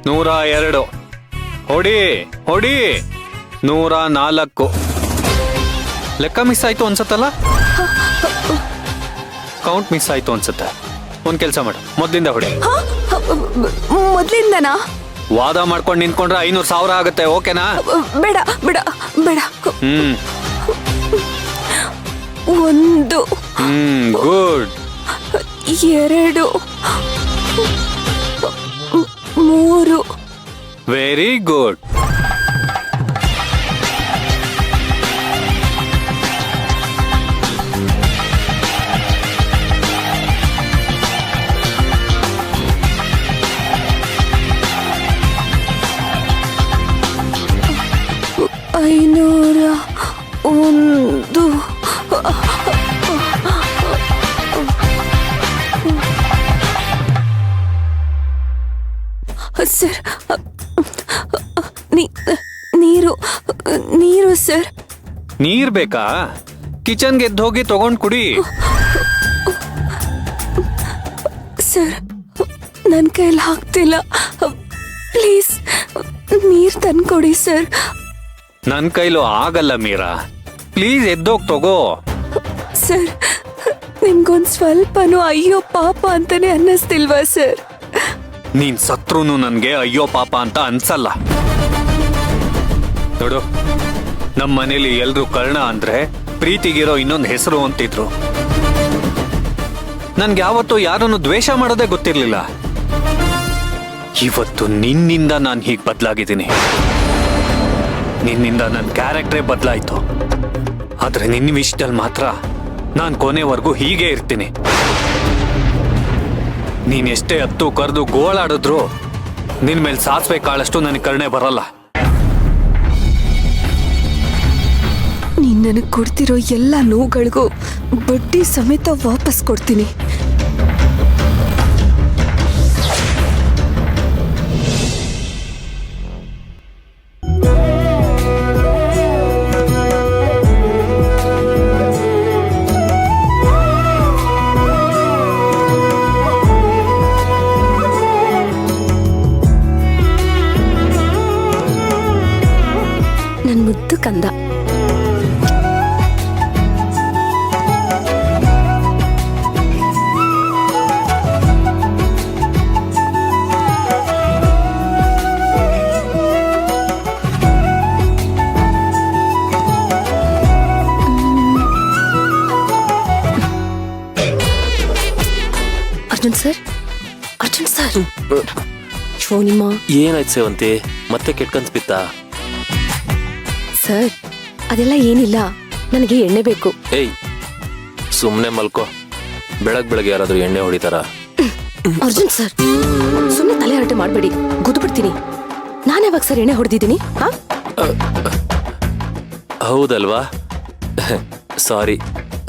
102. ಹೊಡಿ ಹೊಡಿ. 104. ಲೆಕ್ಕ ಮಿಸ್ ಆಯ್ತು ಅನ್ಸತ್ತಲ್ಲ. ಕೌಂಟ್ ಮಿಸ್ ಆಯ್ತು ಅನ್ಸುತ್ತೆ. ಒಂದ್ ಕೆಲ್ಸ ಮಾಡು, ಮೊದ್ಲಿಂದ ಹೊಡಿ. ಮೊದ್ಲಿಂದನಾ? ವಾದ ಮಾಡ್ಕೊಂಡು ನಿಂತ್ಕೊಂಡ್ರೆ 500,000 ಆಗುತ್ತೆ. ಓಕೆನಾ? ಬೇಡ ಬೇಡ ಬೇಡ. 1. ಗುಡ್. 2. 3. Very good. ಐನೂರ 1. ಸರ್, ನೀರು ಸರ್. ನೀರ್ ಬೇಕಾ? ಕಿಚನ್ಗೆ ಎದ್ದು ಹೋಗಿ ತಗೊಂಡ್ ಕುಡಿ. ಸರ್, ನನ್ನ ಕೈಲಿ ಆಗ್ತಿಲ್ಲ. ಪ್ಲೀಸ್ ನೀರು ತಂದ್ಕೊಡಿ ಸರ್. ನನ್ ಕೈಲೂ ಆಗಲ್ಲ ಮೀರಾ. ಪ್ಲೀಸ್ ಎದ್ದೋಗ್ ತಗೋ. ಸರ್, ನಿಮ್ಗೊಂದ್ ಸ್ವಲ್ಪನೂ ಅಯ್ಯೋ ಪಾಪ ಅಂತಾನೆ ಅನ್ನಿಸ್ತಿಲ್ವಾ ಸರ್? ನೀನ್ ಸತ್ರುನು ನನ್ಗೆ ಅಯ್ಯೋ ಪಾಪ ಅಂತ ಅನ್ಸಲ್ಲ. ನೋಡು, ನಮ್ ಮನೇಲಿ ಎಲ್ರು ಕರ್ಣ ಅಂದ್ರೆ ಪ್ರೀತಿಗಿರೋ ಇನ್ನೊಂದ್ ಹೆಸರು ಅಂತಿದ್ರು. ನನ್ಗೆ ಯಾವತ್ತೂ ಯಾರನ್ನು ದ್ವೇಷ ಮಾಡೋದೇ ಗೊತ್ತಿರ್ಲಿಲ್ಲ. ಇವತ್ತು ನಿನ್ನಿಂದ ನಾನು ಹೀಗ್ ಬದ್ಲಾಗಿದ್ದೀನಿ. ನಿನ್ನಿಂದ ನನ್ನ ಕ್ಯಾರೆಕ್ಟ್ರೇ ಬದಲಾಯ್ತು. ಆದ್ರೆ ನಿನ್ನ ವಿಷಯದಲ್ಲಿ ಮಾತ್ರ ನಾನು ಕೊನೆವರೆಗೂ ಹೀಗೆ ಇರ್ತೀನಿ. ನೀನ್ ಎಷ್ಟೇ ಹತ್ತು ಕರೆದು ಗೋಳಾಡಿದ್ರು ನಿನ್ ಮೇಲೆ ಸಾಸಿವೆ ಕಾಳಷ್ಟು ನನಗೆ ಕರುಣೆ ಬರಲ್ಲ. ನೀನ್ ನನಗ್ ಕೊಡ್ತಿರೋ ಎಲ್ಲ ನೋವುಗಳಿಗೂ ಬಡ್ಡಿ ಸಮೇತ ವಾಪಸ್ ಕೊಡ್ತೀನಿ. ನನ್ ಮುದ್ದು ಕಂದ. Arjun sir, Arjun sir. ನಿಮ್ಮ ಏನಾಯ್ತು ಸೇವಂತಿ? ಮತ್ತೆ ಕೆಟ್ಕನ್ಸ್ಬಿತ್ತ? ಸರ್, ಅದೆಲ್ಲ ಏನಿಲ್ಲ. ನನಗೆ ಎಣ್ಣೆ ಬೇಕು. ಏಯ್, ಸುಮ್ನೆ ಮಲ್ಕೋ. ಬೆಳಗ್ಗೆ ಯಾರಾದ್ರೂ ಎಣ್ಣೆ ಹೊಡಿತಾರ? ಅರ್ಜುನ್ ಸರ್, ಸುಮ್ಮನೆ ತಲೆ ಹರಟೆ ಮಾಡ್ಬೇಡಿ, ಗುದ್ದು ಬಿಡ್ತೀನಿ. ನಾನು ಯಾವಾಗ ಸರ್ ಎಣ್ಣೆ ಹೊಡೆದಿದ್ದೀನಿ? ಹೌದಲ್ವಾ? ಸಾರಿ,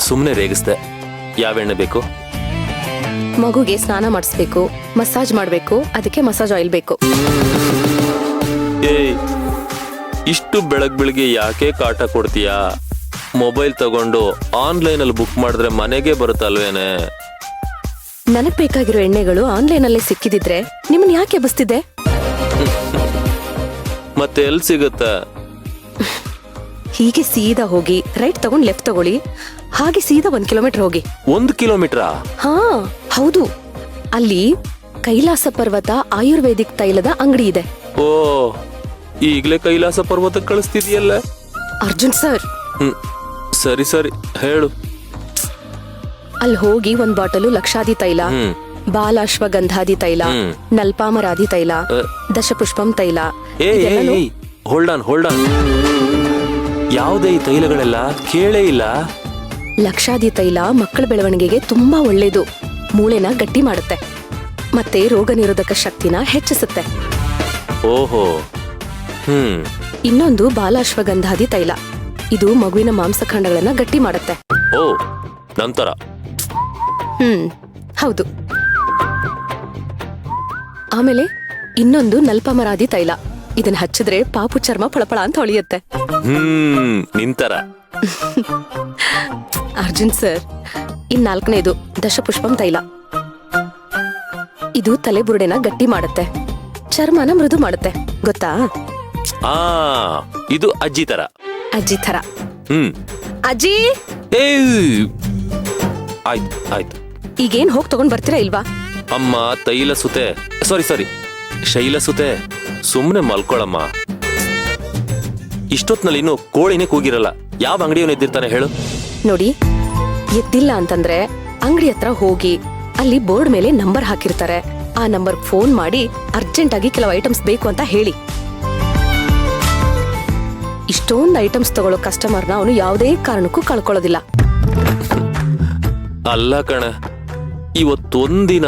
ಸುಮ್ನೆ ರೇಗಿಸ್ದೆ. ಯಾವ ಎಣ್ಣೆ ಬೇಕು? ಮಗುಗೆ ಸ್ನಾನ ಮಾಡಿಸ್ಬೇಕು, ಮಸಾಜ್ ಮಾಡ್ಬೇಕು, ಅದಕ್ಕೆ ಮಸಾಜ್ ಆಯಿಲ್ ಬೇಕು. ಏಯ್, ಇಷ್ಟು ಬೆಳಗ್ಗೆ ಯಾಕೆ ಕಾಟ ಕೊಡ್ತೀಯಾ? ಮೊಬೈಲ್ ತಗೊಂಡು ಆನ್ಲೈನ್ ಅಲ್ಲಿ ಬುಕ್ ಮಾಡಿದ್ರೆ ಮನೆಗೆ ಬರುತ್ತಲ್ವೇನೆ? ನನಗ್ ಬೇಕಾಗಿರೋ ಎಣ್ಣೆಗಳು ಆನ್ಲೈನ್ ಅಲ್ಲೇ ಸಿಕ್ಕಿದಿದ್ರೆ ನಿಮ್ಮನ್ ಯಾಕೆ ಬಸ್ತಿದ್ದೆ? ಮತ್ತೆ ಎಲ್ಲಿ ಸಿಗುತ್ತೆ? ಹೀಗೆ ಸೀದಾ ಹೋಗಿ ರೈಟ್ ತಗೊಂಡ್ ಲೆಫ್ಟ್ ತಗೊಳ್ಳಿ. ಹಾಗೆ ಸೀದಾ 1 ಕಿಲೋಮೀಟರ್ ಹೋಗಿ. 1 ಕಿಲೋಮೀಟರಾ? ಹಾ ಹೌದು. ಅಲ್ಲಿ ಕೈಲಾಸ ಪರ್ವತ ಆಯುರ್ವೇದಿಕ್ ತೈಲದ ಅಂಗಡಿ ಇದೆ. ಓ, ಈಗ್ಲೇ ಕೈಲಾಸ ಪರ್ವತಕ್ಕೆ ಕಳಿಸ್ತಿದೀಯಲ್ಲ? ಅರ್ಜುನ್ ಸರ್. ಸರಿ ಸರಿ, ಹೇಳು. ಅಲ್ಲಿ ಹೋಗಿ 1 ಬಾಟಲು ಲಕ್ಷಾದಿ ತೈಲ, ಬಾಲಾಶ್ವಗಂಧಾದಿ ತೈಲ, ನಲ್ಪಾಮರಾದಿ ತೈಲ, ದಶಪುಷ್ಪಂ ತೈಲ. Hold on. ಯಾವುದೇ ಈ ತೈಲಗಳೆಲ್ಲ ಕೇಳೇ ಇಲ್ಲ. ಲಕ್ಷಾದಿ ತೈಲ ಮಕ್ಕಳ ಬೆಳವಣಿಗೆಗೆ ತುಂಬಾ ಒಳ್ಳೇದು. ಮೂಳೆನ ಗಟ್ಟಿ ಮಾಡುತ್ತೆ ಮತ್ತೆ ರೋಗ ನಿರೋಧಕ ಶಕ್ತಿನ ಹೆಚ್ಚಿಸುತ್ತೆ. ಓಹೋ. ಇನ್ನೊಂದು ಬಾಲಾಶ್ವಗಂಧಾದಿ ತೈಲ. ಇದು ಮಗುವಿನ ಮಾಂಸಖಂಡಗಳನ್ನ ಗಟ್ಟಿ ಮಾಡುತ್ತೆ. ಓ, ನಂತರ? ಹೌದು. ಆಮೇಲೆ ಇನ್ನೊಂದು ನಲ್ಪಮರಾದಿ ತೈಲ. ಇದನ್ನ ಹಚ್ಚಿದ್ರೆ ಪಾಪು ಚರ್ಮ ಫಳಫಳ ಅಂತ ಹೊಳೆಯುತ್ತೆ. ನಿಂತರ. ಅರ್ಜುನ್ ಸರ್, ಇನ್ 4ನೇದು ದಶಪುಷ್ಪಂ ತೈಲ. ಇದು ತಲೆಬುರುಡೆನ ಗಟ್ಟಿ ಮಾಡುತ್ತೆ, ಚರ್ಮನ ಮೃದು ಮಾಡುತ್ತೆ ಗೊತ್ತಾ? ಆ ಇದು ಅಜ್ಜಿ ತರ. ಅಜ್ಜಿ ತರ. ಅಜ್ಜಿ ಏ ಆಯ್ತು ಆಯ್ತು. ಈಗೇನ್ ಹೋಗ್ ತಗೊಂಡ್ ಬರ್ತೀರಾ ಇಲ್ವಾ? ಅಮ್ಮ ತೈಲ ಸುತೆ, ಸಾರಿ ಶೈಲ ಸುತೆ, ಸುಮ್ನೆ ಮಲ್ಕೊಳಮ್ಮ. ಇಷ್ಟೊತ್ನಲ್ಲಿ ಇನ್ನು ಕೋಳಿನೇ ಕೂಗಿರಲ್ಲ. ಯಾವ ಅಂಗಡಿಯವನು ಎದ್ದಿರ್ತಾನೆ ಹೇಳು? ನೋಡಿ, ಎದ್ದಿಲ್ಲ ಅಂತಂದ್ರೆ ಅಂಗಡಿ ಹತ್ರ ಹೋಗಿ ಅಲ್ಲಿ ಬೋರ್ಡ್ ಮೇಲೆ ನಂಬರ್ ಹಾಕಿರ್ತಾರೆ. ಆ ನಂಬರ್ ಫೋನ್ ಮಾಡಿ ಅರ್ಜೆಂಟ್ ಆಗಿ ಕೆಲವು ಐಟಮ್ಸ್ ಬೇಕು ಅಂತ ಹೇಳಿ. ಇಷ್ಟೊಂದು ಐಟಮ್ಸ್ ತಗೊಳ್ಳೋ ಕಸ್ಟಮರ್ನ ಅವನು ಯಾವುದೇ ಕಾರಣಕ್ಕೂ ಕಳ್ಕೊಳ್ಳೋದಿಲ್ಲ. ಅಲ್ಲ ಕಣ, ಇವತ್ತೊಂದಿನ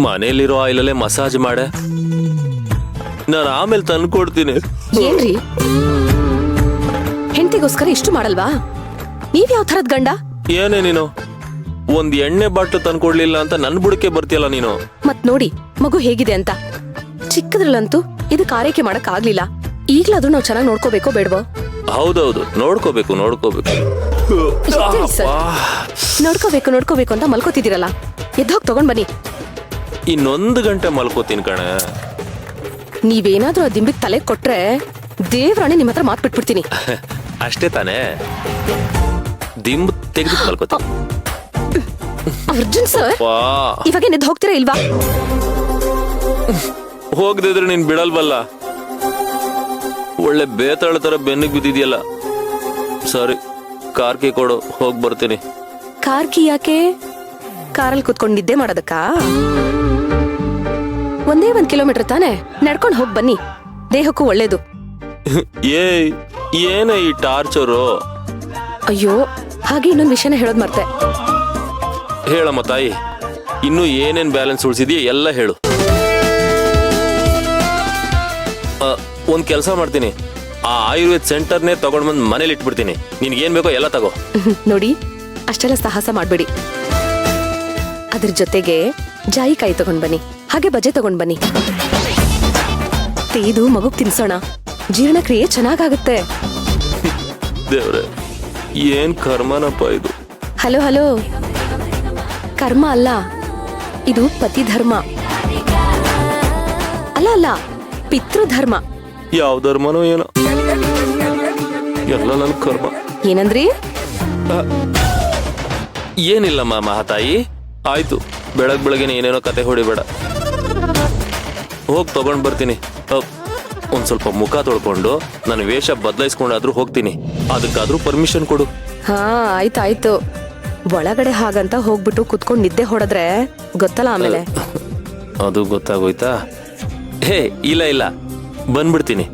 ಮನೇಲಿರೋ ಆಯಿಲಲ್ಲೇ ಮಸಾಜ್ ಮಾಡೆ, ನಾನು ಆಮೇಲೆ ತಂದ್ಕೊಡ್ತೀನಿ. ಏನ್ರಿ, ಹೆಂಡತಿಗೋಸ್ಕರ ಇಷ್ಟು ಮಾಡಲ್ವಾ? ನೀವ್ ಯಾವ ಥರದ್ ಗಂಡ? ಏನೇ ನೀನು ಒಂದ್ ಎಣ್ಣೆ ಬಾಟ್ಲು ತಂದ್ಕೊಡ್ಲಿಲ್ಲ ಅಂತ ನನ್ ಬುಡಕ್ಕೆ ಬರ್ತೀಯಲ್ಲ ನೀನು. ಮತ್ ನೋಡಿ ಮಗು ಹೇಗಿದೆ ಅಂತ. ಚಿಕ್ಕದ್ರಲ್ಲಂತೂ ಇದಕ್ ಆರೈಕೆ ಮಾಡಕ್ ಆಗ್ಲಿಲ್ಲ. ಈಗ್ಲಾದ್ರೂ ನಾವ್ ಚೆನ್ನಾಗಿ ನೋಡ್ಕೋಬೇಕೋ ಬೇಡವೋ? ಹೌದೌದು, ನೋಡ್ಕೋಬೇಕು. ಎದ್ದೇಳಿ ಸರ್. ನೋಡ್ಕೋಬೇಕು ಅಂತ ಮಲ್ಕೋತಿದ್ದೀರಲ್ಲ, ಎದ್ದೋಗ್ ತಗೊಂಡ್ ಬನ್ನಿ. ಇನ್ನೊಂದು ಗಂಟೆ ಮಲ್ಕೋತೀನಿ ಕಣ. ನೀವೇನಾದ್ರೂ ಆ ದಿಂಬಿಗ್ ತಲೆ ಕೊಟ್ರೆ ದೇವ್ರಾಣೆ ನಿಮ್ ಹತ್ರ ಮಾತ್ ಬಿಟ್ಬಿಡ್ತೀನಿ. ಅಷ್ಟೇ ತಾನೇ, ದಿಂಬ್ ತೆಗೆದು ಮಲ್ಕೋತೀನಿ. ಅರ್ಜುನ್ ಸರ್, ಇವಾಗ ಎದ್ದು ಹೋಗ್ತೀರಾ ಇಲ್ವಾ? ಹೋಗದಿದ್ರೆ ನೀನ್ ಬಿಡಲ್ವಲ್ಲ. ಒಳ್ಳೆ ಬೇತಾಳ ತರ ಬೆನ್ನಿಗೆ ಬಿದ್ದಿದ್ಯಲ್ಲ. ಸರಿ, ಕಾರ್ ಕೀ ಕೊಡು, ಹೋಗ್ ಬರ್ತೀನಿ. ಕಾರ್ ಕೀ ಯಾಕೆ? ಕಾರಲ್ಲಿ ಕುತ್ಕೊಂಡು ನಿದ್ದೆ ಮಾಡೋದಕ್ಕಾ? ಒಂದೇ 1 ಕಿಲೋಮೀಟರ್ ತಾನೆ, ನಡ್ಕೊಂಡು ಹೋಗ್ ಬನ್ನಿ, ದೇಹಕ್ಕೂ ಒಳ್ಳೇದು. ಏನ ಈ ಟಾರ್ಚರು? ಅಯ್ಯೋ, ಹಾಗೆ ಇನ್ನೊಂದು ವಿಷಯನ ಹೇಳೋದ್ ಮರ್ತೆ. ಹೇಳಮ್ಮ ತಾಯಿ, ಇನ್ನು ಏನೇನ್ ಬ್ಯಾಲೆನ್ಸ್ ಉಳಿಸಿದ್ಯಾ ಎಲ್ಲ ಹೇಳು. ಒಂದ್ ಕೆಲಸ ಮಾಡ್ತೀನಿ, ಆ ಆಯುರ್ವೇದ್ ಸೆಂಟರ್ನೇ ತಗೊಂಡ್ ಬಂದ್ ಮನೇಲಿ ಇಟ್ಬಿಡ್ತೀನಿ. ನಿನ್ಗೇನ್ ಬೇಕೋ ಎಲ್ಲ ತಗೋ. ನೋಡಿ, ಅಷ್ಟೆಲ್ಲ ಸಾಹಸ ಮಾಡ್ಬೇಡಿ. ಅದ್ರ ಜೊತೆಗೆ ಜಾಯಿಕಾಯಿ ತಗೊಂಡ್ ಬನ್ನಿ, ಹಾಗೆ ಬಜೆ ತಗೊಂಡ್ ಬನ್ನಿ. ಇದು ಮಗುಗ್ ತಿನ್ಸೋಣ, ಜೀರ್ಣಕ್ರಿಯೆ ಚೆನ್ನಾಗಾಗುತ್ತೆ. ದೇವ್ರೆ, ಏನ್ ಕರ್ಮನಪ್ಪ ಇದು. ಹಲೋ, ಕರ್ಮ ಅಲ್ಲ, ಇದು ಪತಿ ಧರ್ಮ. ಅಲ್ಲ, ಪಿತೃಧರ್ಮ. ಯಾವ ಧರ್ಮನೋ ಏನೋ, ಎಲ್ಲ ನನ್ ಕರ್ಮ. ಏನಂದ್ರಿ? ಏನಿಲ್ಲಮ್ಮ ಮಹಾತಾಯಿ, ಆಯ್ತು. ಬೆಳಗ್ಗೆನೆ ಏನೇನೋ ಕತೆ ಹೊಡಿಬೇಡ. ಹೋಗ್ ತಗೊಂಡ್ ಬರ್ತೀನಿ. ಒಂದ್ ಸ್ವಲ್ಪ ಮುಖ ತೊಳ್ಕೊಂಡು ನನ್ನ ವೇಷ ಬದಲಾಯಿಸ್ಕೊಂಡಾದ್ರೂ ಹೋಗ್ತೀನಿ. ಅದಕ್ಕಾದ್ರೂ ಪರ್ಮಿಷನ್ ಕೊಡು. ಹಾ, ಆಯ್ತಾಯ್ತು. ಒಳಗಡೆ ಹಾಗಂತ ಹೋಗ್ಬಿಟ್ಟು ಕುತ್ಕೊಂಡ್ ನಿದ್ದೆ ಹೊಡೆದ್ರೆ ಗೊತ್ತಲ್ಲ ಆಮೇಲೆ. ಅದು ಗೊತ್ತಾಗೋಯ್ತಾ? ಹೇ, ಇಲ್ಲ ಬಂದ್ಬಿಡ್ತೀನಿ.